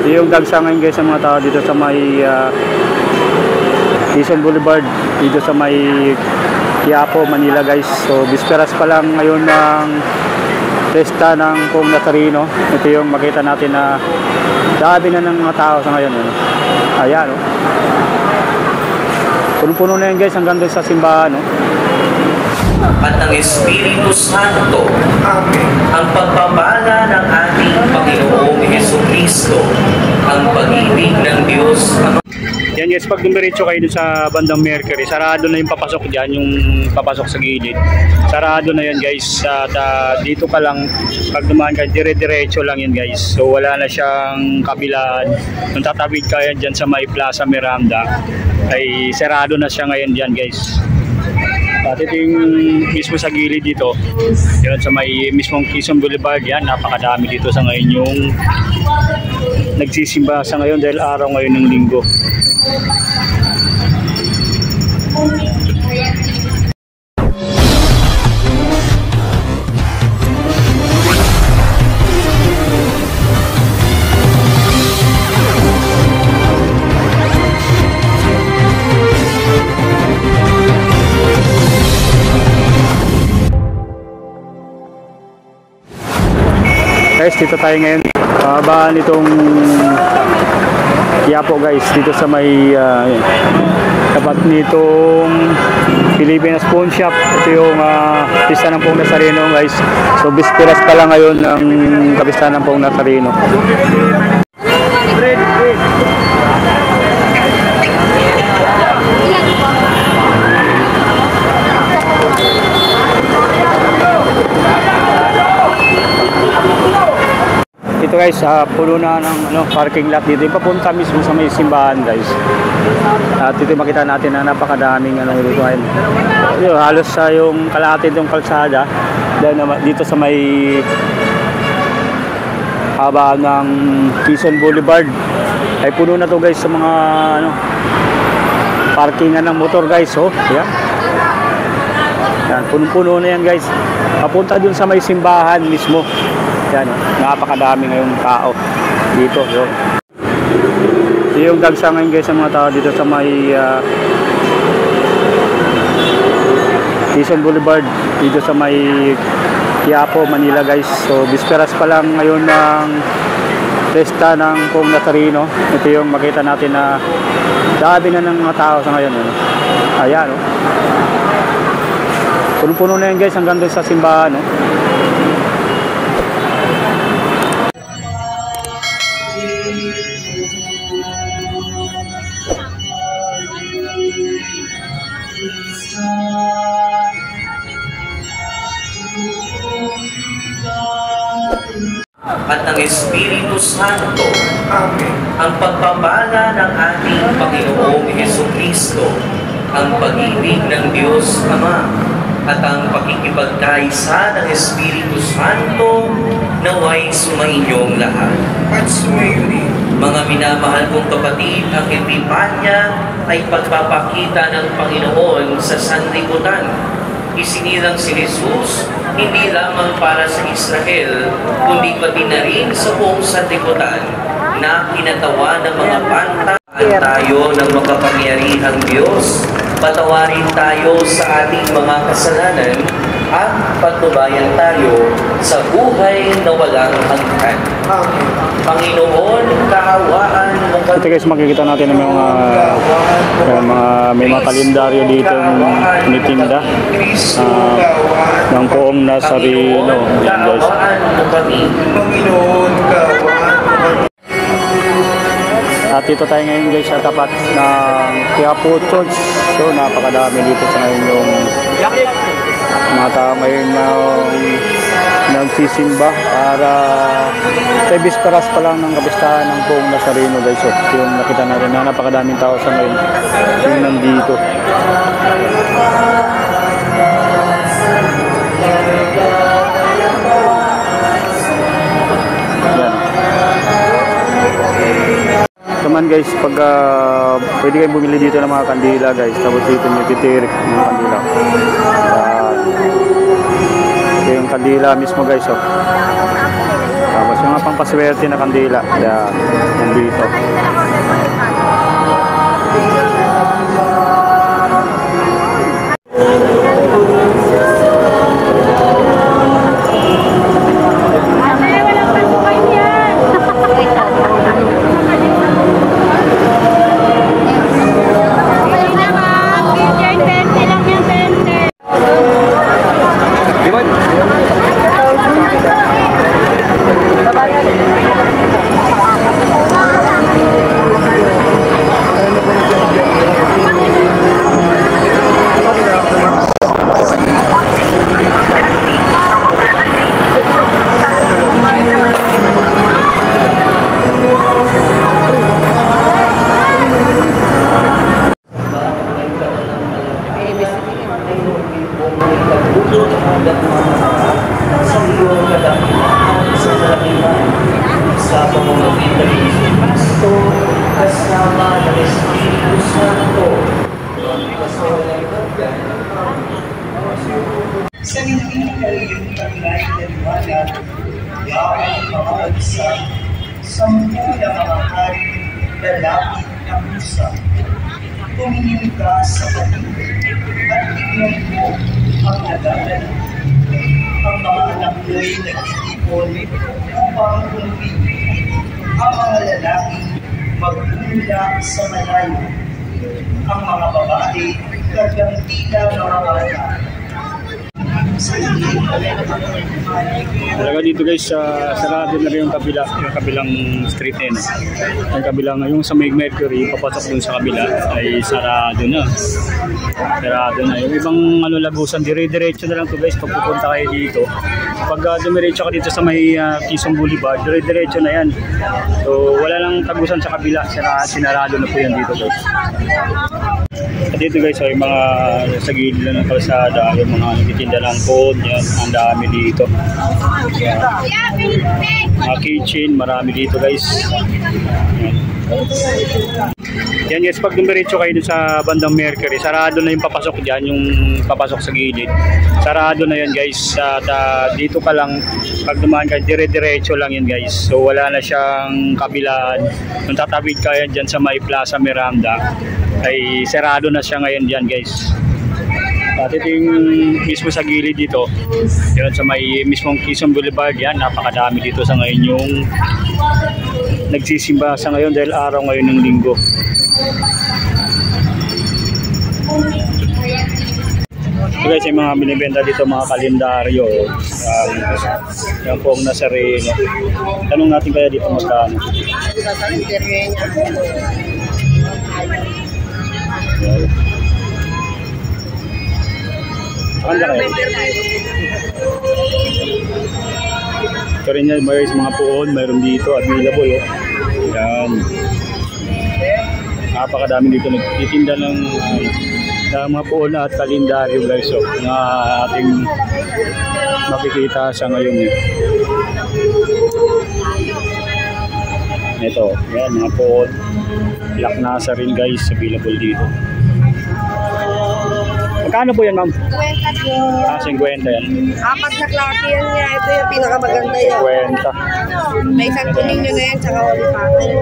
Yung dagsa ngayon guys sa mga tao dito sa may Quezon Boulevard, dito sa may Quiapo, Manila guys. So bisperas pa lang ngayon ng Pesta ng Poong Nazareno. Ito yung makita natin na dami na ng mga tao sa ngayon. Ayan, oh. Puno-puno na yan guys hanggang doon sa simbahan, At ang Espiritu Santo, Amen. Ang pagpapala ng ating Panginoong Jesucristo, ang pag-ibig ng Diyos. Yan guys, pag dumiretso kayo dun sa bandang Mercury, sarado na yung papasok dyan, yung papasok sa gilid. Sarado na yan guys. At dito ka lang, pag dumaan ka, dire-diretso lang yan guys. So wala na siyang kabilaan. Kung tatawid ka yan dyan sa may Plaza Miranda, ay sarado na siya ngayon dyan guys. At ito yung mismo sa gilid dito, yun sa may mismong Quezon Boulevard, yan, napakadami dito sa ngayon yung nagsisimba sa ngayon dahil araw ngayon ng linggo. Guys, dito tayo ngayon. Babaan itong Quiapo guys, dito sa may tapat nitong Pilipinas Pawn Shop. Ito yung Pista ng Poong Nazareno guys. So bisperas pa lang ngayon ng Kapista ng Poong Nazareno. Ito guys, puno na ng parking lot dito. Papunta mismo sa may simbahan guys. At dito makita natin na napakadaming dito ngayon. Halos yung kalahati itong kalsada dito sa may haba ng Quezon Boulevard ay puno na to guys sa mga parkingan ng motor guys. Oh, yeah. Yan, puno-puno na yan guys. Papunta dun sa may simbahan mismo. Yan, napakadami ngayong tao dito. Yun. Yung dagsa ngayon guys sa mga tao dito sa may Quezon Boulevard, dito sa may Quiapo, Manila guys. So bisperas pa lang ngayon ng Pesta ng Poong Nazareno. Ito yung makita natin na dami na ng mga tao sa ngayon. Ayan, oh. Puno-puno na yan guys hanggang doon sa simbahan, At ang Espiritu Santo, Amen. Ang pagpapala ng ating Panginoong Jesucristo, ang pag-ibig ng Diyos Ama, at ang pakikipagkaisa ng Espiritu Santo naway sumainyong lahat. At sumayon mga minamahal kong kapatid, ang Epipanya ay pagpapakita ng Panginoon sa sanlibutan. Isinilang si Jesus hindi lamang para sa Israel, kundi pati na rin sa buong sanlibutan na kinatawa ng mga banta. Tayo ng makapangyarihang Diyos, patawarin tayo sa ating mga kasalanan at patnubayan tayo sa buhay na walang hanggan. Panginoon, kaawaan mo kami. Ito guys, makikita natin ng may mga kalendaryo dito tinitinda ng Poong Nazareno. Yan guys. Panginoon, kaawaan. At dito tayo ngayon guys sa tapat ng Quiapo Church. So napakadami dito sa ngayon yung mga tao ngayon na nagsisimba para sa bisperas pa lang ng kapistahan ng Poong Nazareno guys. So yung nakita natin na napakadaming tao sa ngayon yung nandito. Naman guys, pag pwede kayong bumili dito ng mga kandila guys, tapos dito nyo titirik ng kandila. Ito yung kandila mismo guys, oh. Tapos yung mga pangpaswerte na kandila. Yan, nandito. Sa pamamagitan ni Kristo kasama ng Espiritu Santo. Sa hindi kaliyong taglay ng wala, yawang pamagsak, sampu na mga hari, lalaki ang musa. Tumingin ka sa paligid at tignan mo ang nagagalan. Ang mga anak mo'y nagtitipon upang kumipin. Ang mga lalaki magmumula sa malayo. Ang mga babae gagang tila mga bata. Talaga dito guys, sarado na rin yung kabilang street na yun. Yung kabilang, yung sa May Mercury, papasok dun sa kabila, ay sarado na. Sarado na. Yung ibang lagusan, dire-diretso na lang to guys pag pupunta kayo dito. Pag dumiretso ka dito sa may Quezon Boulevard, dire-diretso na yan. So wala lang tagusan sa kabila, sinarado na po yan dito guys. At dito guys, ay mga sa gilid ng kalsada, yung mga nagtitinda ng food, yan, ang dami dito. Yan. Mga kitchen, marami dito guys. Yan. Yan guys, pag dumiretso kayo sa bandang Mercury, sarado na yung papasok dyan, yung papasok sa gilid. Sarado na yan guys. At dito ka lang, pag dumaan ka, dire-diretso lang yan guys. So wala na siyang kabilaan. Kung tatawid ka yan dyan sa may Plaza Miranda, ay sarado na siya ngayon dyan guys. At ito yung mismo sa gilid dito, yun sa may mismong Quezon Boulevard, yan, napakadami dito sa ngayon yung nagsisimba sa ngayon dahil araw ngayon ng linggo. So guys, yung mga binibenta dito, mga kalendaryo, yan po ang Nazareno. Tanong natin kaya dito magkano. Handa kayo. Ito rin yan, mga puon, mayroon dito, available. Yan. Napakadami dito nagtitinda ng mga puon at kalendaryo guys. So, na ating makikita sa ngayon. Ito, yan, mga puon. Black Nasa rin guys, available dito. Magkano po yan, ma'am? 50 po. 50 yan. Apat na klase yan niya. Ito yung pinakamaganda yan. 50. May isang kuning nyo na yan, tsaka ulit pakin.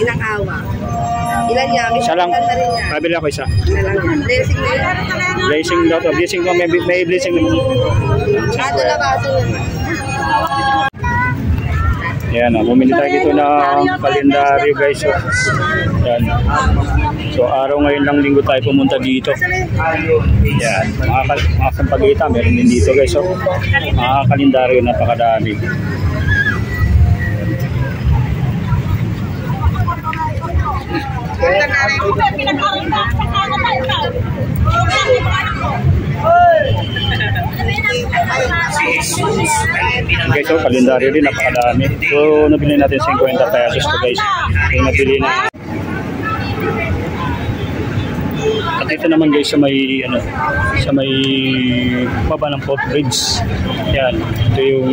Inang awa. Ilan niya? May Isa lang. na rin niya. Kabila ko isa. Isa lang. Blessing na yan. Blessing daw to. Blessing ko. May blessing naman. Ato na baso yan. Yan, bumili tayo dito ng kalendaryo guys. So, yan. So araw ngayon lang linggo tayo pumunta dito. Yan, mga sampagita meron din dito guys. So, mga kalendaryo napakadami. Guys, so kalendaryo din napakadami. So nabili natin 50 pesos to guys. So nabili na. At ito naman guys sa may sa may baba ng footbridge. Yan, ito yung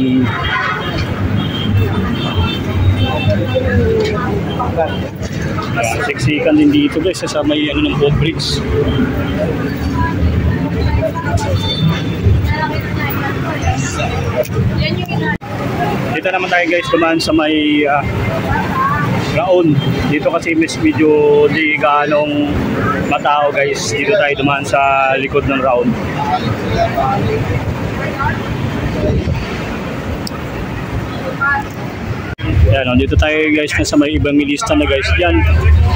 siksikan din dito guys sa may ng footbridge. Dito naman tayo guys dumaan sa may Raon. Dito kasi medyo di ganong matao guys. Dito tayo dumaan sa likod ng Raon. Yan, dito tayo guys na sa may Evangelista na guys. Diyan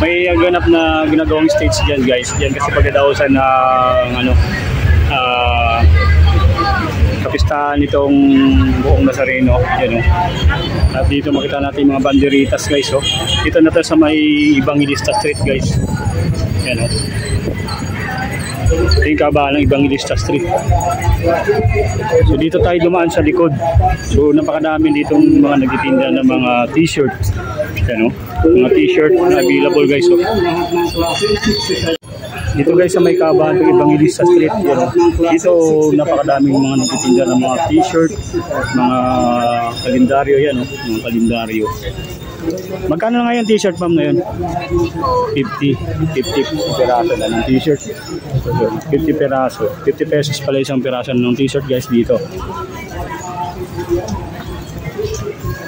may ganap na ginagawang stage diyan guys. Diyan kasi pagkatapos ng kapistahan nitong buong Nazareno. Yan, at dito makita natin mga banderitas guys. Dito na tayo sa may Evangelista Street guys. Yan, ito yung kabahan ng Evangelista Street. So dito tayo dumaan sa likod. So napakadami ditong mga nagtitinda ng mga t-shirt. Yan, mga t-shirt na available guys. Dito guys sa may kabahan ng Evangelista Street. Yan, dito napakadaming mga nagtitinda ng mga t-shirt, mga kalendaryo. Yan, mga kalendaryo. Magkano na nga yung t-shirt ma'am ngayon? 50 peraso na ng t-shirt. 50 peraso. 50 pesos pala isang peraso ng t-shirt guys dito.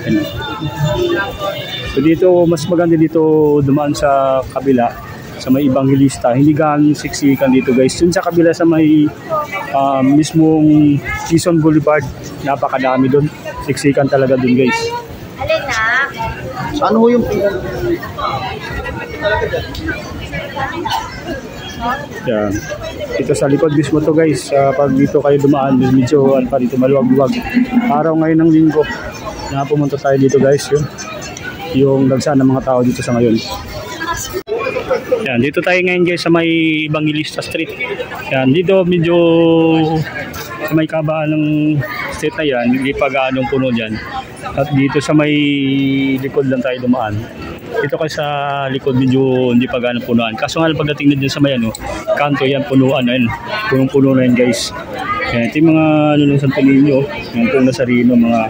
Ayan. So dito mas maganda dito dumaan sa kabila sa may Evangelista. Hindi ganun siksikan dito guys. Yun sa kabila sa may mismong Quezon Boulevard. Napakadami doon. Siksikan talaga doon guys. Alin na? Ano ho yung Yan. Ito sa likod mismo to guys. Pag dito kayo dumaan, medyo pa dito maluwag-luwag. Araw ngayon ng linggo na pumunta tayo dito guys. Yung dagsaan ng mga tao dito sa ngayon. Yan, dito tayo ngayon guys sa may Evangelista Street. Yan, dito medyo sa may kabahan ng street na yan, hindi pa gaanong puno dyan. At dito sa may likod lang tayo dumaan. Dito kasi sa likod medyo hindi pa gaanong punuan. Kaso nga pagdating na dyan sa may kanto yan, punuan na yan. Punong-puno na yan guys. Yan, ito yung mga ng Santo Niño, yung pong Nazareno, mga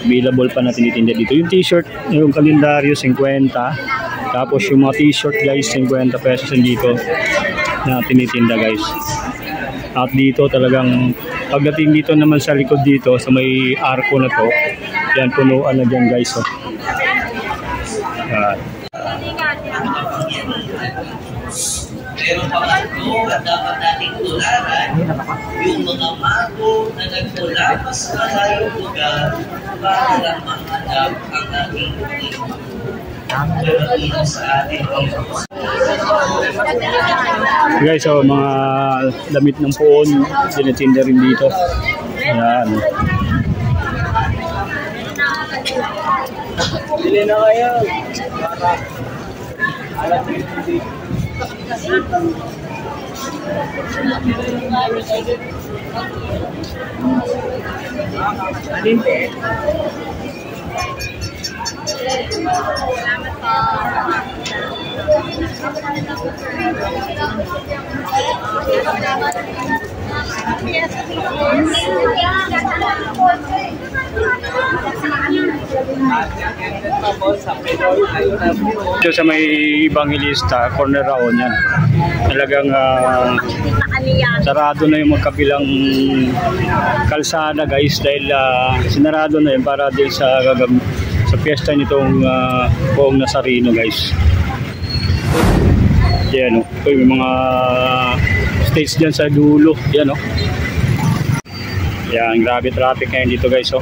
available pa na tinitinda dito. Yung t-shirt, yung kalendaryo, 50. Tapos yung mga t-shirt guys, 50 pesos dito na tinitinda guys. At dito talagang pagdating dito naman sa likod dito sa may arko na to, yan punuan na dyan guys. Pero pangatlo at dapat nating tularan yung mga mago na nagmula pa sa malayong lugar para lang mahanap ang ating pero sa ating guys, so mga damit ng puon tinitinda rin dito. Yan. Dili na kayo. Dito sa may Evangelista, corner Raon yan. Talagang sarado na yung magkabilang kalsada guys dahil sinarado na yun para din sa piyesta nitong buong Nazareno guys. Yan, ito yung mga stage dyan sa dulo. Yan, yan, grabe traffic ngayon dito guys.